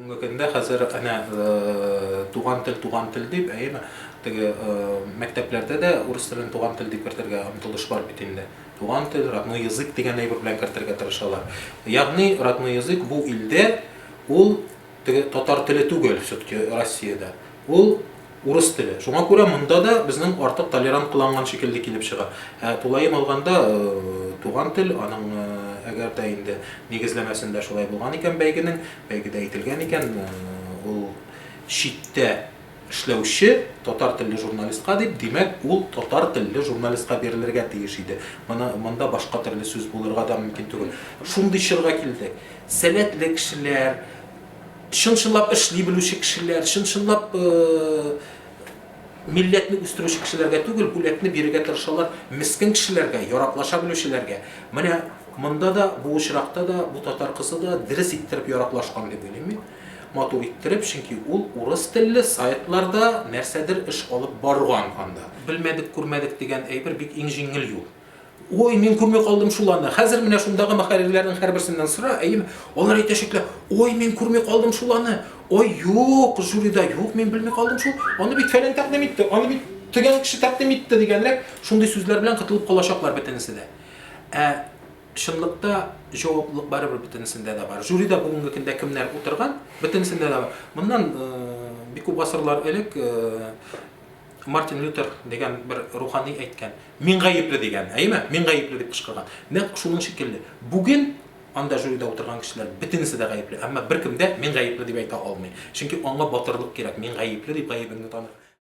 Бүгүнкү күндө азыр ана туган тил деп, эми тиги мектеплерде де урус тилин туган тил деп киртерге умтулуш бар бит инде. Туган тил, родной язык деген әйбер белән киртерге тырышалар. Ягъни родной язык бу илдә ул тиги татар теле түгел, все-таки Россиядә. Ул урыс теле. Шуңа күрә монда да безнең артык толерант кыланган шикелле килеп чыга. Тулайым алганда туган тел аның әгәр дә инде нигезләмәсендә шулай булган икән бәйгенең, бәйгедә әйтелгән икән, ул читтә эшләүче татар телле журналистка дип, димәк, ул татар телле журналистка бирелергә тиеш иде. Монда башка төрле сүз булырга да мөмкин түгел. Шундый чорга килдек. Сәләтле кешеләр, чынчылап эшли белүче кешеләр, чынчылап милләтне үстерүче кешеләргә түгел, бүләкне бирергә тырышалар мискин кешеләргә, яраклаша белүчеләргә. Менә монда да, бу очракта да, бу татар кызы да дөрес иттереп яраклашкан дип уйлыйм мин. Матур иттереп, чөнки ул урыс телле сайтларда нәрсәдер эш алып барган анда. Белмәдек, күрмәдек дигән әйбер бик иң җиңел юл. Ой, мин күрмәй калдым шуларны. Хәзер менә шундагы мәхәлләләрнең һәрберсеннән сора, алар әйтәчәкләр: "Ой, мин күрмәй калдым шуларны. Ой, юк, жюрида юк, мин белмәй калдым шул. Аны бит фәлән тәкъдим итте, аны бит төгән кеше тәкъдим итте" дигәнрәк шундый сүзләр белән кытылып калачаклар бөтенесе дә. Чынлыкта җаваплылык барыбер бөтенесендә дә бар. Жюрида бүгенге көндә кемнәр утырган, бөтенесендә дә бар. Моннан бик күп гасырлар элек Мартин Лютер дигән бер рухани әйткән: "Мин гаепле" дигән, "Мин гаепле" дип кычкырган. Нәкъ шуның шикелле. Бүген анда жюрида утырган кешеләр бөтенесе дә гаепле, әмма беркем дә "Мин гаепле" дип әйтә алмый. Чөнки аңа батырлык кирәк. Мин гаепле дип гаебеңне таныр.